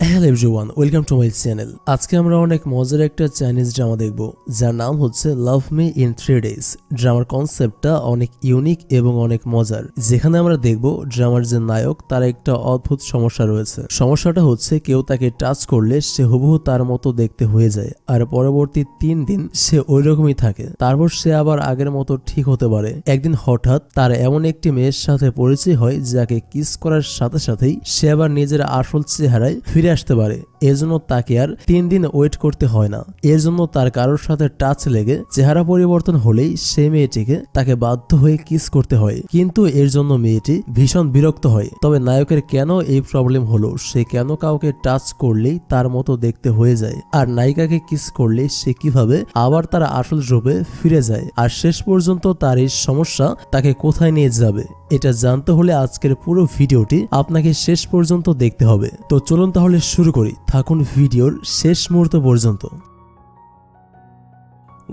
Hello everyone, welcome to my channel. আজকে আমরা অনেক মজার একটা চাইনিজ ড্রামা দেখব, যার নাম হচ্ছে লাভ মি ইন 3 ডেজ। ড্রামার কনসেপ্টটা অনেক ইউনিক এবং অনেক মজার, যেখানে আমরা দেখব ড্রামার যে নায়ক তার একটা অদ্ভুত সমস্যা রয়েছে। সমস্যাটা হচ্ছে কেউ তাকে টাচ করলে সে হুবহু তার মতো দেখতে হয়ে যায়, আর পরবর্তী 3 দিন সে ওই রকমই থাকে। তারপর সে আবার আগের মতো ঠিক হতে পারে। একদিন হঠাৎ তার এমন একটি মেয়ের সাথে পরিচয় হয় যাকে কিস করার সাথে সাথেই সে আবার নিজের আসল চেহারায় ফিরে আসতে পারে। এর জন্য তাকে আর 3 দিন ওয়েট করতে হয় না। এর জন্য তার কারোর সাথে টাচ লেগে চেহারা পরিবর্তন হলেই সেই মেয়েটিকে তাকে বাধ্য হয়ে কিস করতে হয়। কিন্তু এর জন্য মেয়েটি ভীষণ বিরক্ত হয়। তবে নায়কের কেন এই প্রবলেম হলো, সে কেন কাউকে টাচ করলেই তার মতো দেখতে হয়ে যায়, আর নায়িকাকে কিস করলে সে কিভাবে আবার তার আসল রূপে ফিরে যায়, আর শেষ পর্যন্ত তার এই সমস্যা তাকে কোথায় নিয়ে যাবে, এটা জানতে হলে আজকের পুরো ভিডিওটি আপনাকে শেষ পর্যন্ত দেখতে হবে। তো চলুন তাহলে শুরু করি, থাকুন ভিডিওর শেষ মুহূর্ত পর্যন্ত।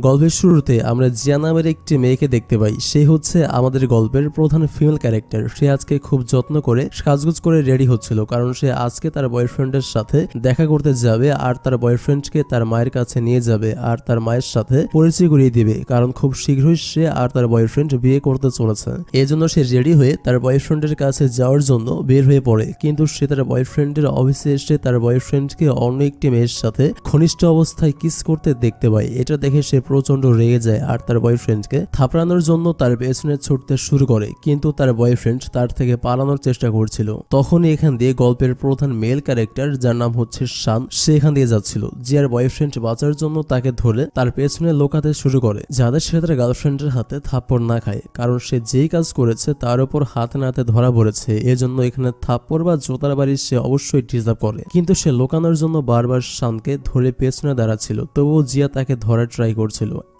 গল্পের শুরুতে আমরা জিয়া নামের একটি মেয়েকে দেখতে পাই। সে হচ্ছে আমাদের গল্পের প্রধান ফিমেল ক্যারেক্টার। সে আজকে খুব যত্ন করে সাজগোজ করে রেডি হচ্ছিল, কারণ সে আজকে তার বয়ফ্রেন্ডের সাথে দেখা করতে যাবে, আর তার বয়ফ্রেন্ডকে তার মায়ের কাছে নিয়ে যাবে, আর তার মায়ের সাথে পরিচয় করিয়ে দিবে, কারণ খুব শীঘ্রই সে আর তার বয়ফ্রেন্ড বিয়ে করতে চলেছে। এই জন্য সে রেডি হয়ে তার বয়ফ্রেন্ডের কাছে যাওয়ার জন্য বের হয়ে পড়ে। কিন্তু সে তার বয়ফ্রেন্ডের অফিসে এসে তার বয়ফ্রেন্ডকে অন্য একটি মেয়ের সাথে ঘনিষ্ঠ অবস্থায় কিস করতে দেখতে পায়। এটা দেখে সে প্রচন্ড রেগে যায়, আর তার বয়ফ্রেন্ডকে থাপড়ানোর জন্য তার পেছনে ছুটতে শুরু করে। কিন্তু তার বয়ফ্রেন্ড তার থেকে পালানোর চেষ্টা করছিল। তখনই এখান দিয়ে গল্পের প্রধান মেল ক্যারেক্টার, যার নাম হচ্ছে শান, সে এখান দিয়ে যাচ্ছিল। জিয়ার বয়ফ্রেন্ড বাঁচার জন্য তাকে ধরে তার পেছনে লোকাতে শুরু করে, যাতে সে তার গার্লফ্রেন্ডের হাতে থাপ্পড় না খায়, কারণ সে যেই কাজ করেছে তার উপর হাতে নাতে ধরা পড়েছে। এজন্য এখানে থাপ্পড় বা জোতার বাড়ি সে অবশ্যই ডিজার্ভ করে। কিন্তু সে লোকানোর জন্য বারবার শানকে ধরে পেছনে দাঁড়াচ্ছিল, তবুও জিয়া তাকে ধরার ট্রাই করছিল।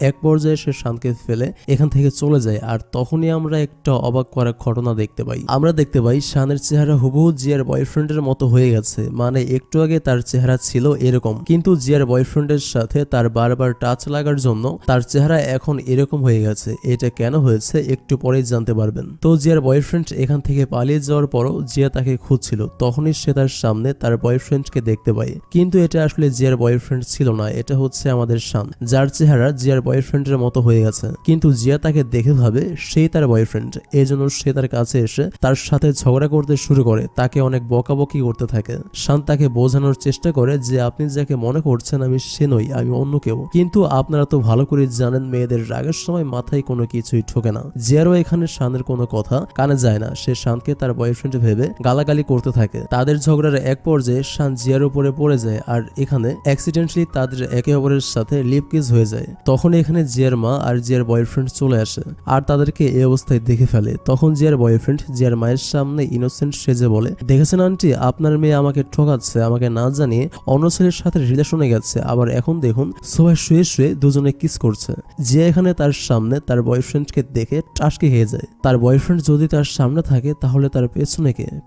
এক পর্যায়ে সে শানকে ফেলে এখান থেকে চলে যায়, আর তখনই আমরা একটা অবাক করা ঘটনা দেখতে পাই। আমরা দেখতে পাই শানের চেহারা হুবহু জিয়ার বয়ফ্রেন্ডের মতো হয়ে গেছে। মানে একটু আগে তার চেহারা ছিল এরকম, কিন্তু জিয়ার বয়ফ্রেন্ডের সাথে তার বারবার টাচ লাগার জন্য তার চেহারা এখন এরকম হয়ে গেছে। এটা কেন হয়েছে একটু পরেই জানতে পারবেন। তো জিয়ার বয়ফ্রেন্ড এখান থেকে পালিয়ে যাওয়ার পরও জিয়া তাকে খুঁজছিল। তখনই সে তার সামনে তার বয়ফ্রেন্ডকে দেখতে পায়, কিন্তু এটা আসলে জিয়ার বয়ফ্রেন্ড ছিল না, এটা হচ্ছে আমাদের শান, যার চেহারা জিয়ার বয়ফ্রেন্ডের মতো হয়ে গেছে। কিন্তু জিয়া তাকে দেখে ভাবে সেই তার বয়ফ্রেন্ড। এই জন্য সে তার কাছে এসে তার সাথে ঝগড়া করতে শুরু করে, তাকে অনেক বকাবকি করতে থাকে। শান তাকে বোঝানোর চেষ্টা করে যে আপনি যাকে মনে করছেন আমি সে নই, আমি অন্য কেউ। কিন্তু আপনারা তো ভালো করে জানেন মেয়েদের রাগের সময় মাথায় কোনো কিছুই ঠোকে না। জিয়ারও এখানে শানের কোনো কথা কানে যায় না। সে শানকে তার বয়ফ্রেন্ড ভেবে গালাগালি করতে থাকে। তাদের ঝগড়ার এক পর্যায়ে শান জিয়ার উপরে পড়ে যায়, আর এখানে অ্যাক্সিডেন্টলি তাদের একে অপরের সাথে লিপ কিস হয়ে যায়। তখন এখানে জিয়ার মা আর জিয়ার বয়ফ্রেন্ড চলে আসে, আর তাদেরকে এই অবস্থায় দেখে ফেলে। তখন জিয়ার বয়ফ্রেন্ড জিয়ার মায়ের সামনে ইনোসেন্ট সেজে বলে, দেখেছেন আন্টি, আপনার মেয়ে আমাকে ঠকাচ্ছে, আমাকে না জানিয়ে অন্য ছেলের সাথে রিলেশনে গেছে, আবার এখন দেখুন সবাই শুয়ে শুয়ে দুজনে কিস করছে। জিয়া এখানে তার সামনে তার বয়ফ্রেন্ডকে দেখে টাসকে খেয়ে যায়। তার বয়ফ্রেন্ড যদি তার সামনে থাকে তাহলে তার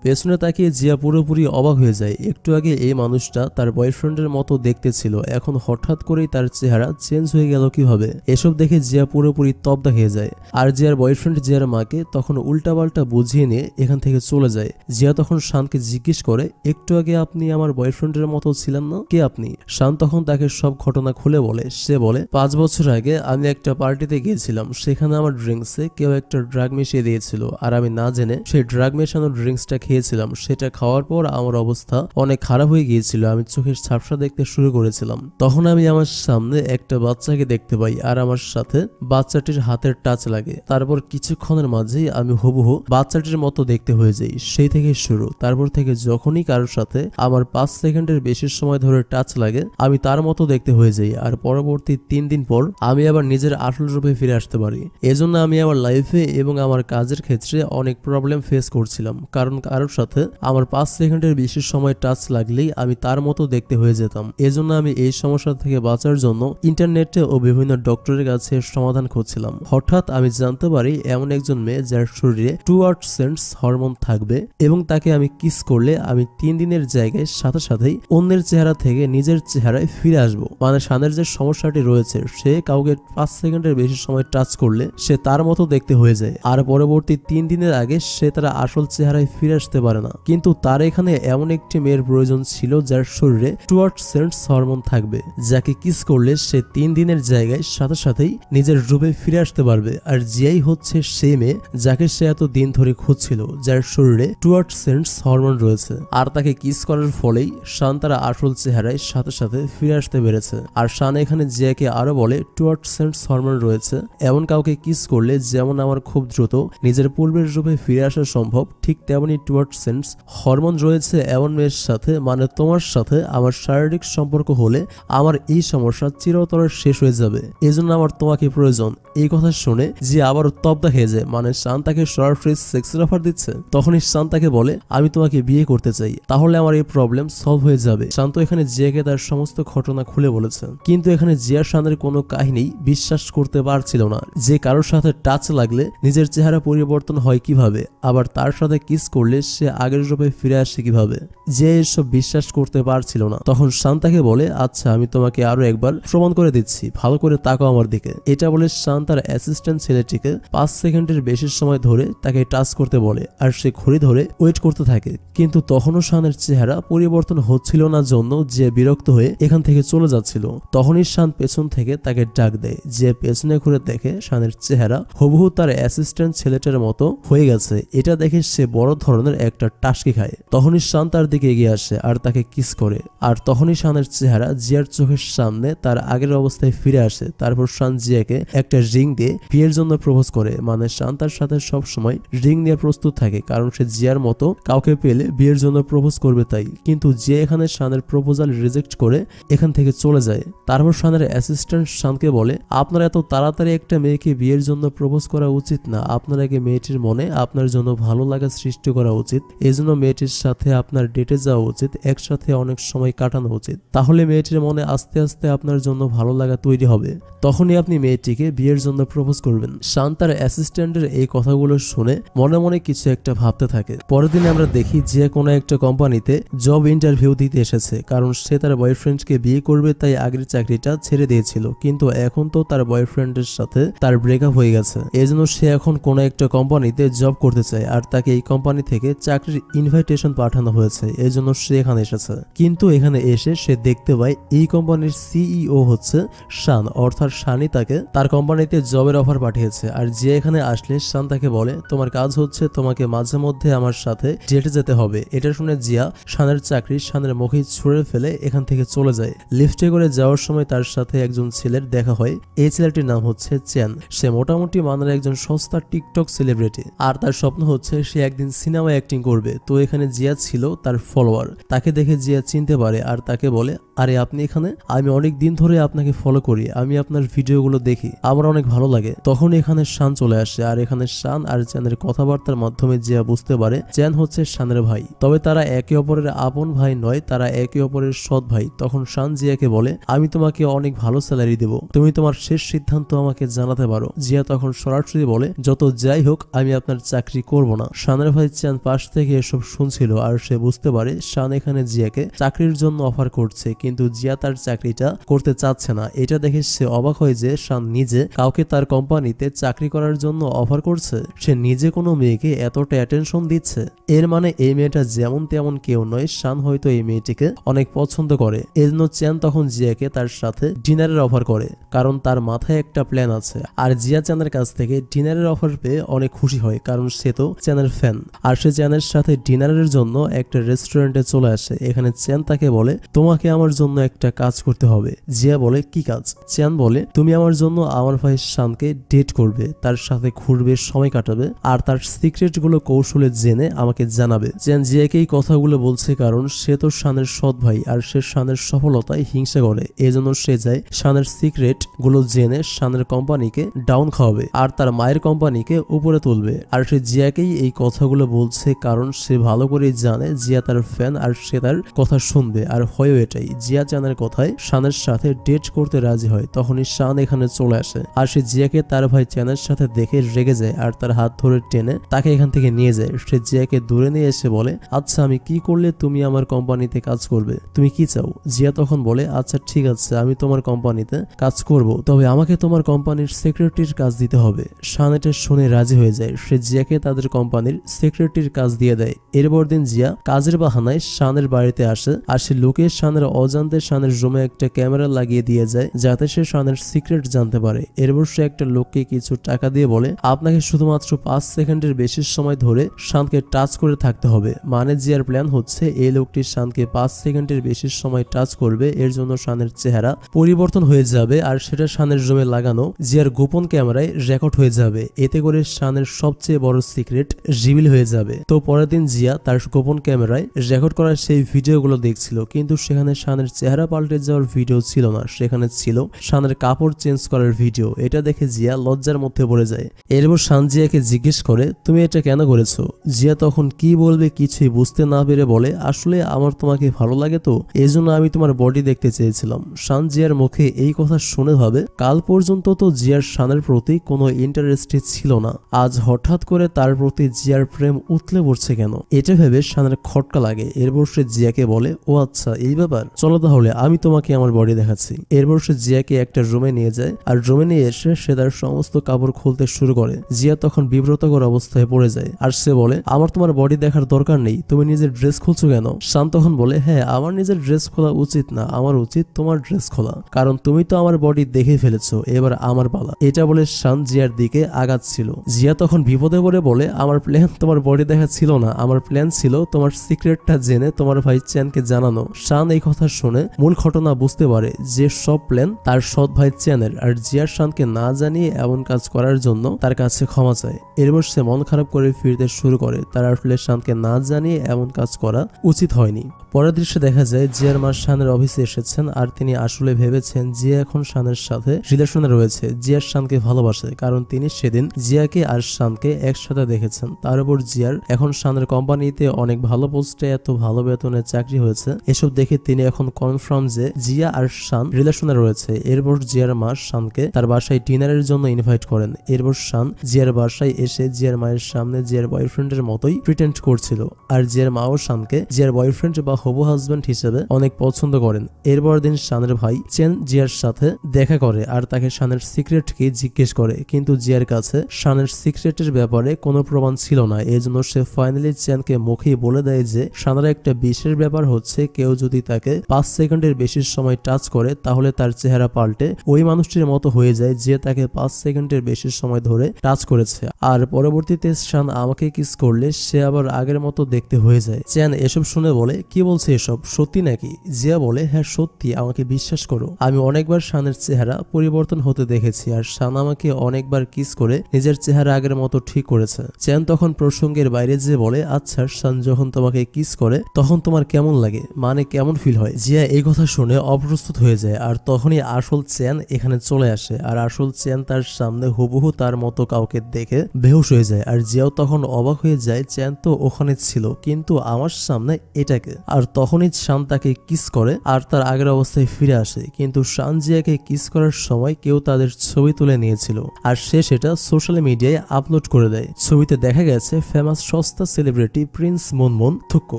পেছনে তাকিয়ে জিয়া পুরোপুরি অবাক হয়ে যায়। একটু আগে এই মানুষটা তার বয়ফ্রেন্ডের মতো দেখতে ছিল, এখন হঠাৎ করেই তার চেহারা চেঞ্জ হয়ে গেল কিভাবে। এসব দেখে জিয়া পুরোপুরি তব্দা হয়ে যায়, আর জিয়ার বয়ফ্রেন্ড জিয়ার মাকে তখন উল্টাপাল্টা বুঝিয়ে নিয়ে এখান থেকে চলে যায়। জিয়া তখন শানকে জিজ্ঞেস করে, একটু আগে আপনি আমার বয়ফ্রেন্ডের মতো ছিলেন না, কে আপনি? শান তখন তাকে সব ঘটনা খুলে বলে। সে বলে, 5 বছর আগে আমি একটা পার্টিতে গিয়েছিলাম, সেখানে আমার ড্রিঙ্কসে কেউ একটা ড্রাগ মিশিয়ে দিয়েছিল, আর আমি না জেনে সেই ড্রাগ মেশানো ড্রিঙ্কসটা খেয়েছিলাম। সেটা খাওয়ার পর আমার অবস্থা অনেক খারাপ হয়ে গিয়েছিল, আমি চোখের ঝাপসা দেখতে শুরু করেছিলাম। তখন আমি আমার সামনে একটা বাচ্চাকে দেখতে পাই, আর আমার সাথে বাচ্চাটির হাতের টাচ লাগে। তারপর কিছুক্ষণের মাঝেই আমি হুবহু বাচ্চাটির মতো দেখতে হয়ে যাই। সেই থেকে শুরু। তারপর থেকে যখনই কারোর সাথে আমার 5 সেকেন্ডের বেশি সময় ধরে টাচ লাগে আমি তার মতো দেখতে হয়ে যাই, আর পরবর্তী 3 দিন পর আমি আবার নিজের আসল রূপে ফিরে আসতে পারি। এজন্য আমি আমার লাইফে এবং আমার কাজের ক্ষেত্রে অনেক প্রবলেম ফেস করছিলাম, কারণ কারোর সাথে আমার 5 সেকেন্ডের বেশি সময় টাচ লাগলেই আমি তার মতো দেখতে হয়ে যেতাম। এজন্য আমি এই সমস্যা থেকে বাঁচার জন্য ইন্টারনেটে ও ও বিভিন্ন ডক্টরের কাছে সমাধান খুঁজছিলাম। হঠাৎ আমি জানতে পারি এমন একজন মেয়ে যার শরীরে টুয়ার্ড সেন্স হরমোন থাকবে এবং তাকে আমি কিস করলে আমি 3 দিনের জায়গায় সাথে সাথেই অন্যের চেহারা থেকে নিজের চেহারায় ফিরে আসবো। মানে শানের যে সমস্যাটি রয়েছে, সে কাউকে 5 সেকেন্ডের বেশি সময় টাচ করলে সে তার মতো দেখতে হয়ে যায়, আর পরবর্তী 3 দিনের আগে সে তার আসল চেহারায় ফিরে আসতে পারে না। কিন্তু তার এখানে এমন একটি মেয়ের প্রয়োজন ছিল যার শরীরে টুয়ার্ড সেন্স হরমোন থাকবে, যাকে কিস করলে সে 3 দিনের জায়গায় সাথে সাথেই নিজের রূপে ফিরে আসতে পারবে। আর জিয়াই হচ্ছে সেই মেয়ে যাকে সে এত দিন ধরে খুঁজছিল, যার শরীরে টুয়ার্ড সেন্স হরমোন রয়েছে। আর তাকে কিস করার ফলেই শান তার আসল চেহারায় সাথে সাথে ফিরে আসতে পেরেছে। আর শান এখানে জিয়াকে আরো বলে, টুয়ার্ড সেন্স হরমোন রয়েছে এমন কাউকে কিস করলে যেমন আমার খুব দ্রুত নিজের পূর্বের রূপে ফিরে আসা সম্ভব, ঠিক তেমনি টুয়ার্ড সেন্স হরমোন রয়েছে এমন মেয়ের সাথে, মানে তোমার সাথে আমার শারীরিক সম্পর্ক হলে আমার এই সমস্যা চিরতরে শেষ হয়ে যাবে, এজন্য আমার তোমাকে প্রয়োজন। এই কথা শুনে যে আবার তব্দা খেয়ে যায়, মানে শান তাকে সরাসরি সেক্সের অফার দিচ্ছে। তখনই শান তাকে বলে, আমি তোমাকে বিয়ে করতে চাই, তাহলে আমার এই প্রবলেম সলভ হয়ে যাবে। শান তো এখানে জিয়াকে তার সমস্ত ঘটনা খুলে বলেছে, কিন্তু এখানে জিয়া শানের কোনো কাহিনী বিশ্বাস করতে পারছিল না, যে কারোর সাথে টাচ লাগলে নিজের চেহারা পরিবর্তন হয় কিভাবে, আবার তার সাথে কিস করলে সে আগের রূপে ফিরে আসে কিভাবে। যে এসব বিশ্বাস করতে পারছিল না। তখন শান তাকে বলে, আচ্ছা আমি তোমাকে আরো একবার প্রমাণ করে দিচ্ছি, ভালো করে তাকাও আমার দিকে। এটা বলে শান তার অ্যাসিস্ট্যান্ট ছেলেটিকে 5 সেকেন্ডের বেশি সময় ধরে তাকে টাচ করতে বলে, আর সে ঘড়ি ধরে ওয়েট করতে থাকে। কিন্তু তখনও শানের চেহারা পরিবর্তন হচ্ছিল না জন্য যে বিরক্ত হয়ে এখান থেকে চলে যাচ্ছিল। তখনই শান পেছন থেকে তাকে ডাক দেয়, যে পেছনে ঘুরে দেখে শানের চেহারা হুবহু তার অ্যাসিস্ট্যান্ট ছেলেটার মতো হয়ে গেছে। এটা দেখে সে বড় ধরনের একটা টাসকি খায়। তখনই শান তার দিকে এগিয়ে আসে আর তাকে কিস করে। আর তখনই শানের চেহারা জিয়ার চোখের সামনে তার আগের অবস্থায় ফিরে আসে। তারপর শান জিয়াকে একটা রিং দিয়ে বিয়ের জন্য প্রপোজ করে। মানে শান তার সাথে সব সময় রিং নিয়ে প্রস্তুত থাকে, কারণ সে জিয়ার মতো কাউকে পেলে বিয়ের জন্য প্রপোজ করবে তাই। কিন্তু জিয়া এখানে শানের প্রপোজাল রিজেক্ট করে এখান থেকে চলে যায়। তারপর শানের অ্যাসিস্ট্যান্ট শানকে বলে, আপনার এত তাড়াতাড়ি একটা মেয়েকে বিয়ের জন্য প্রপোজ করা উচিত না, আপনার আগে মেয়েটির মনে আপনার জন্য ভালো লাগা সৃষ্টি করা উচিত, এজন্য মেয়েটির সাথে আপনার ডেটে যাওয়া উচিত, একসাথে অনেক সময় কাটানো উচিত, তাহলে মেয়েটির মনে আস্তে আস্তে আপনার জন্য ভালো লাগা তৈরি হবে, তখনই আপনি মেয়েটিকে বিয়ের জন্য প্রপোজ করবেন। শান তার অ্যাসিস্ট্যান্টের এই কথাগুলো শুনে মনে মনে কিছু একটা ভাবতে থাকে। পরের দিন আমরা দেখি যে কোনো একটা কোম্পানিতে জব ইন্টারভিউ দিতে এসেছে, কারণ সে তার বয়ফ্রেন্ডকে বিয়ে করবে তাই আগের চাকরিটা ছেড়ে দিয়েছিল। কিন্তু এখন তো তার বয়ফ্রেন্ডের সাথে তার ব্রেকআপ হয়ে গেছে, এজন্য সে এখন কোনো একটা কোম্পানিতে জব করতে চায়। আর তাকে এই কোম্পানি থেকে চাকরির ইনভাইটেশন পাঠানো হয়েছে, এজন্য সে এখানে এসেছে। কিন্তু এখানে এসে সে দেখতে পায় এই কোম্পানির সিইও হচ্ছে শান, অর্থাৎ শানই তাকে তার কোম্পানিতে জবের অফার পাঠিয়েছে। আর যে এখানে আসলে শান তাকে বলে, তোমার কাজ হচ্ছে তোমাকে মাঝে মধ্যে আমার সাথে ডেটে যেতে হবে। এটা শুনে জিয়া শানের চাকরি শানের মুখে ছুঁড়ে ফেলে এখান থেকে চলে যায়। লিফটে করে যাওয়ার সময় তার সাথে একজন ছেলের দেখা হয়। এই ছেলেটির নাম হচ্ছে চ্যান। সে মোটামুটি মানের একজন সস্তা টিকটক সেলিব্রিটি, আর তার স্বপ্ন হচ্ছে সে একদিন সিনেমায় অ্যাক্টিং করবে। তো এখানে জিয়া ছিল তার ফলোয়ার। তাকে দেখে জিয়া চিনতে পারে আর তাকে বলে, আরে আপনি এখানে? আমি অনেক দিন ধরে আপনাকে ফলো করি, আমি আপনার ভিডিওগুলো দেখি, আমার অনেক ভালো লাগে। তখন এখানে শান চলে আসে, আর এখানে শান আর চ্যানের কথাবার্তার মাধ্যমে জিয়া বুঝতে পারে চ্যান হচ্ছে শানের ভাই। তবে তারা একে অপরের আপন ভাই নয়, তারা একে অপরের সৎ ভাই। তখন শান জিয়াকে বলে, আমি তোমাকে অনেক ভালো স্যালারি দেব, তুমি তোমার শেষ সিদ্ধান্ত আমাকে জানাতে পারো। জিয়া তখন সরাসরি বলে, যত যাই হোক আমি আপনার চাকরি করব না। শানের ভাই চ্যান পাশ থেকে এসব শুনছিল, আর সে বুঝতে পারে শান এখানে জিয়াকে চাকরির জন্য অফার করছে, কিন্তু জিয়া তার চাকরিটা করতে চাচ্ছে না। এটা দেখে সে অবাক হয় যে শান নিজে কাউকে তার কোম্পানিতে চাকরি করার জন্য অফার করছে। সে নিজে কোনো মেয়েকে এতটা অ্যাটেনশন দিচ্ছে, এর মানে এই মেয়েটা যেমন তেমন কেউ নয়। শান হয়তো এই মেয়েটিকে অনেক পছন্দ করে। এজন্য চ্যান তখন জিয়াকে তার সাথে ডিনারের অফার করে, কারণ তার মাথায় একটা প্ল্যান আছে। আর জিয়া চ্যানের কাছ থেকে ডিনারের অফার পেয়ে অনেক খুশি হয়, কারণ সে তো চ্যানের ফ্যান। আর সে চ্যানের সাথে ডিনারের জন্য একটা রেস্টুরেন্টে চলে আসে। এখানে চ্যান তাকে বলে, তোমাকে আমার জন্য একটা কাজ করতে হবে। জিয়া বলে, কি কাজ? চ্যান বলে, তুমি আমার জন্য আমার ভাই শানকে ডেট করবে, তার সাথে ঘুরবে, সময় কাটাবে, আর তার সিক্রেট গুলো কৌশলে জেনে আমাকে জানাবে। চ্যান জিয়াকে এই কথাগুলো বলছে কারণ সে তো শানের সৎ ভাই, আর সে শানের সফলতায় হিংসা করে। এজন্য সে যায় শানের সিক্রেট গুলো জেনে শানের কোম্পানিকে ডাউন খাওয়াবে, আর তার মায়ের কোম্পানিকে উপরে তুলবে। আর সে জিয়াকেই এই কথাগুলো বলছে কারণ সে ভালো করেই জানে জিয়া তার ফ্যান, আর সে তার কথা শুনবে। আর হয়েও এটাই, জিয়া চ্যানের কথায় শানের সাথে ডেট করতে রাজি রাজি হয় তখনই শান এখানে চলে আসে আর সে জিয়াকে তার ভাই চ্যানের সাথে দেখে রেগে যায় আর তার হাত ধরে টেনে তাকে এখান থেকে নিয়ে যায়। সে জিয়াকে দূরে নিয়ে এসে বলে, আচ্ছা আমি কি করলে তুমি আমার কোম্পানিতে কাজ করবে, তুমি কি চাও? জিয়া তখন বলে, আচ্ছা ঠিক আছে আমি তোমার কোম্পানিতে কাজ করব, তবে আমাকে তোমার কোম্পানির সেক্রেটারির কাজ দিতে হবে। শান এটা শুনে রাজি হয়ে যায়। সে জিয়াকে তাদের কোম্পানির সেক্রেটারির কাজ দিয়ে দেয়। এরপর দিন জিয়া কাজের বাহানায় শানের বাড়িতে আসে আর সে লুকিয়ে শানের অজান্তে শানের রুমে একটা ক্যামেরা লাগিয়ে দিয়ে যায় যাতে সে শানের সিক্রেট জানতে পারে। এরপর সে একটা লোককে কিছু টাকা দিয়ে বলে, আপনাকে শুধুমাত্র 5 সেকেন্ডের বেশি সময় ধরে শানকে টাচ করে থাকতে হবে। মানে জিয়ার প্ল্যান হচ্ছে এই লোকটি শানকে 5 সেকেন্ডের বেশি সময় টাচ করবে, এর জন্য শানের চেহারা পরিবর্তন হয়ে যাবে আর সেটা শানের রুমে লাগানো জিয়ার গোপন ক্যামেরায় রেকর্ড হয়ে যাবে। এতে করে শানের সবচেয়ে বড় সিক্রেট রিভিল হয়ে যাবে। তো পরের দিন জিয়া তার গোপন ক্যামেরায় রেকর্ড করা সেই ভিডিওগুলো দেখছিল, কিন্তু সেখানে শানের চেহারা পাল্টে যাওয়ার ভিডিও ছিল না, সেখানে ছিল শানের কাপড় চেঞ্জ করার ভিডিও। এটা দেখে জিয়া লজ্জার মধ্যে পড়ে যায়। এরপর শান জিয়াকে জিজ্ঞেস করে, তুমি এটা কেন করেছো? জিয়া তখন কি বলবে কিছুই বুঝতে না পেরে বলে, আসলে আমার তোমাকে ভালো লাগে তো, এই জন্য আমি তোমার বডি দেখতে চেয়েছিলাম। শান জিয়ার মুখে এই কথা শুনে ভাবে কাল পর্যন্ত তো জিয়ার শানের প্রতি কোনো ইন্টারেস্টই ছিল না, আজ হঠাৎ করে তার প্রতি জিয়ার প্রেম উতলে পড়ছে কেন, এটা ভেবে শানের খটকা লাগে। এরপর সে জিয়াকে বলে, ও আচ্ছা এই ব্যাপার, চলো তাহলে আমি তোমাকে আমার বডি দেখাচ্ছি। এরপর সে জিয়াকে একটা রুমে নিয়ে যায় আর রুমে নিয়ে এসে সে তার সমস্ত কাপড় খুলতে শুরু করে। জিয়া তখন বিব্রতকর অবস্থায় পড়ে যায় আর সে বলে, আমার তোমার বডি দেখার দরকার নেই, তুমি নিজের ড্রেস খুলছো কেন? শান তখন বলে, হ্যাঁ আমার নিজের ড্রেস খোলা উচিত না, আমার উচিত তোমার ড্রেস খোলা, কারণ তুমি তো আমার বডি দেখে ফেলেছো, এবার আমার পালা। এটা বলে শান জিয়ার দিকে আগাচ্ছিল। জিয়া তখন বিপদে পড়ে বলে, আমার প্ল্যান তোমার বডি দেখা ছিল না, আমার প্ল্যান ছিল তোমার সিক্রেটটা জেনে তোমার ভাই চ্যানকে জানানো। শান এই কথা শুনে মূল ঘটনা বুঝতে পারে যে সব প্ল্যান তার সৎ ভাই চ্যানের, আর জিয়া শানকে না জানিয়ে এমন কাজ করার জন্য তার কাছে ক্ষমা চায়। এরপর সে মন খারাপ করে ফিরতে শুরু করে, তার আসলে শানকে না জানিয়ে এমন কাজ করা উচিত হয়নি। পরের দৃশ্যে দেখা যায় জিয়ার মা শানের অফিসে এসেছেন আর তিনি আসলে ভেবেছেন জিয়া এখন শানের সাথে রিলেশনে রয়েছে, জিয়া শানকে ভালোবাসে, কারণ তিনি সেদিন জিয়াকে আর শানকে একসাথে দেখেছেন। তার উপর জিয়ার এখন শানের কোম্পানিতে অনেক ভালো পোস্টে এত ভালো বেতনে চাকরি হয়েছে, এসব দেখে তিনি এখন কনফার্ম যে জিয়া আর শান রিলেশনে রয়েছে। এরপর জিয়ার মা শানকে তার বাসায় ডিনারের জন্য ইনভাইট করেন। এরপর শান জিয়ার বাসায় এসে জিয়ার মায়ের সামনে জিয়ার বয়ফ্রেন্ডের মতোই প্রিটেন্ড করছিল, আর জিয়ার মাও শানকে জিয়ার বয়ফ্রেন্ড বা হবু হাজবেন্ড হিসেবে অনেক পছন্দ করেন। এরপর দিন শানের ভাই চেন জিয়ার সাথে দেখা করে আর তাকে শানের সিক্রেট কি জিজ্ঞেস করে, কিন্তু জিয়ার কাছে শানের সিক্রেটের ব্যাপারে কোনো প্রমাণ ছিল না। এজন্য সে ফাইনালি চেনকে মুখেই বলে দেয় যে শানের একটা বিশেষ ব্যাপার হচ্ছে কেউ যদি তাকে 5 সেকেন্ডের বেশি সময় টাচ করে তাহলে তার চেহারা পাল্টে ওই মানুষটির মতো হয়ে যায় যে তাকে 5 সেকেন্ডের বেশি সময় ধরে টাচ করেছে, আর পরবর্তীতে শান আমাকে কিস করলে সে আবার আগের মতো দেখতে হয়ে যায়। চেন এসব শুনে বলে, কি বলছে এসব, সত্যি নাকি? জিয়া বলে, হ্যাঁ সত্যি, আমাকে বিশ্বাস করো, আমি অনেকবার শানের চেহারা পরিবর্তন হতে দেখেছি আর শান আমাকে অনেকবার কিস করে নিজের চেহারা আগের মতো ঠিক করেছে। চেন তখন প্রসঙ্গের বাইরে যে বলে, আচ্ছা শান যখন তোমাকে কিস করে তখন তোমার কেমন লাগে, মানে কেমন ফিল হয়? জিয়া এই কথা শুনে অপ্রস্তুত হয়ে যায় আর তখনই আসল চেন এখানে চলে আসে আর আসল চেন তার সামনে হুবহু তার মতো কাউকে দেখে বেহুশ হয়ে যায়। আর জিয়াও তখন অবাক হয়ে যায়, চেন তো ওখানে ছিল কিন্তু আমার সামনে এটাকে। আর তখনই শান তাকে কিস করে আর তার আগের অবস্থায় ফিরে আসে, কিন্তু শান জিয়াকে কিস করার সময় কেউ তাদের ছবি তুলে নিয়েছিল আর সে সেটা সোশ্যাল মিডিয়ায় আপলোড করে দেয়। ছবিতে দেখা গেছে ফেমাস সস্তা সেলিব্রিটি প্রিন্স মুনমুন থুক্কু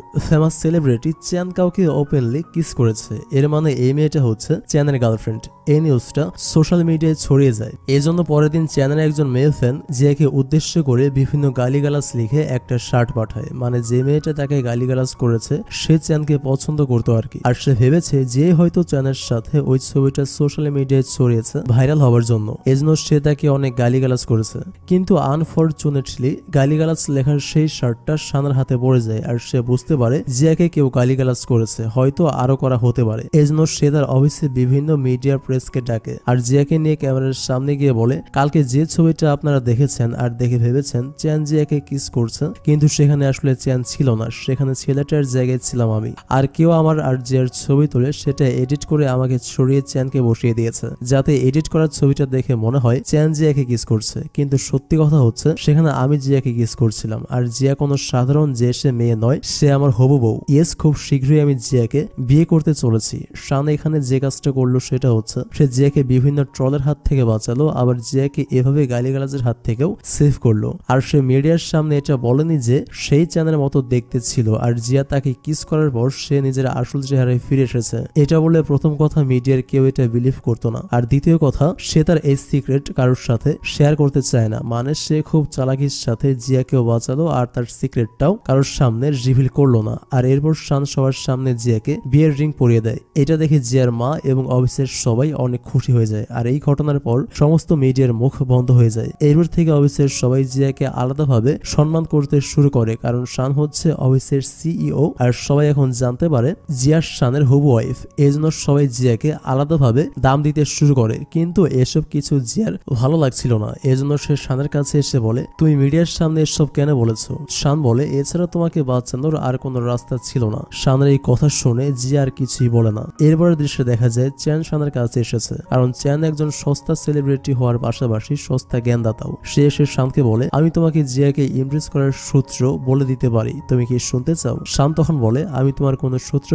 ফেমাস সেলিব্রিটি চ্যান কাউকে ওপেনলি কিস করেছে, এর মানে এই মেয়েটা হচ্ছে চ্যানের গার্লফ্রেন্ড। এই নিউজটা সোশ্যাল মিডিয়ায় ছড়িয়ে যায়। এজন্য পরের দিন চ্যানের একজন মেয়ে ফ্যান জিয়াকে উদ্দেশ্য করে বিভিন্ন গালিগালাজ লিখে একটা শার্ট পাঠায়, মানে যে মেয়েটা তাকে গালিগালাজ করেছে সে চ্যানকে পছন্দ করতো আর কি। আর সে ভেবেছে যে হয়তো চ্যানের সাথে ওই ছবিটা সোশ্যাল মিডিয়ায় ছড়িয়েছে ভাইরাল হওয়ার জন্য, এজন্য সে তাকে অনেক গালিগালাজ করেছে। কিন্তু আনফরচুনেটলি গালিগালাজ লেখার সেই শার্টটা শানের হাতে পড়ে যায় আর সে বুঝতে পারে জিয়াকে কেউ গালিগালাজ করেছে, হয়তো আরো করা হতে পারে। এজন্য সে তার অফিসে বিভিন্ন মিডিয়া প্রেসকে ডাকে আর জিয়াকে নিয়ে ক্যামেরার সামনে গিয়ে বলে, কালকে যে ছবিটা আপনারা দেখেছেন আর দেখে ভেবেছেন চ্যান জিয়াকে কিস করছে, কিন্তু সেখানে আসলে চ্যান ছিল না, সেখানে ছেলেটার জায়গায় ছিলাম আমি। আর কেউ আমার আর জিয়ার ছবি তুলে সেটা এডিট করে আমাকে ছড়িয়ে চ্যানকে বসিয়ে দিয়েছে, যাতে এডিট করার ছবিটা দেখে মনে হয় চ্যান জিয়াকে কিস করছে, কিন্তু সত্যি কথা হচ্ছে সেখানে আমি জিয়াকে কিস করছিলাম। আর জিয়া কোনো সাধারণ যে সে মেয়ে নয়, সে আমার হবু বউ। ইয়েস, খুব শীঘ্রই আমি জিয়াকে বিয়ে করতে চলেছি। শান এখানে যে কাজটা করলো সেটা হচ্ছে সে জিয়াকে বিভিন্ন ট্রলের হাত থেকে বাঁচালো, আবার জিয়াকে এভাবে গালিগালাজের হাত থেকেও সেভ করলো। আর সে মিডিয়ার সামনে এটা বলেনি যে সেই চ্যানেলের মতো দেখতে ছিল, আর জিয়া তাকে কিস করার পর সে নিজের আসল চেহারায় ফিরে এসেছে। এটা বলে প্রথম কথা মিডিয়ার কেউ এটা বিলিভ করতো না, আর দ্বিতীয় কথা সে তার এই সিক্রেট কারোর সাথে শেয়ার করতে চায় না। মানে সে খুব চালাকির সাথে জিয়াকেও বাঁচালো আর তার সিক্রেটটাও কারোর সামনে রিভিল করলো না। আর এরপর শান সবার সামনে জিয়াকে বিয়ের রিং পরিয়ে দেয়। এটা দেখে জিয়ার মা এবং অফিসের সবাই অনেক খুশি হয়ে যায়। আর এই ঘটনার পর সমস্ত মিডিয়ার মুখ বন্ধ হয়ে যায়। এরপর থেকে অফিসের সবাই জিয়াকে আলাদাভাবে সম্মান করতে শুরু করে, কারণ শান হচ্ছে অফিসের সিইও আর সবাই এখন জানতে পারে জিয়া শানের হবু ওয়াইফ। এই জন্য সবাই জিয়াকে আলাদাভাবে দাম দিতে শুরু করে। কিন্তু এসব কিছু জিয়ার ভালো লাগছিল না, এজন্য সে শানের কাছে এসে বলে, তুমি মিডিয়ার সামনে এসব কেন বলেছো? শান বলে, এছাড়া তোমাকে বাঁচানোর আর কোনো রাস্তা ছিল না। শানের এই কথা শুনে জিয়া আর কিছুই বলে না। এরপরের দৃশ্যে দেখা যায় চ্যান শানের কাছে এসেছে, কারণ চ্যান একজন সস্তা সেলিব্রিটি হওয়ার পাশাপাশি সস্তা জ্ঞানদাতাও। সে এসে শানকে বলে, আমি তোমাকে জিয়াকে ইমপ্রেস করার সূত্র বলে দিতে পারি, তুমি কি শুনতে চাও? শান তখন বলে, আমি তোমার কোনো সূত্র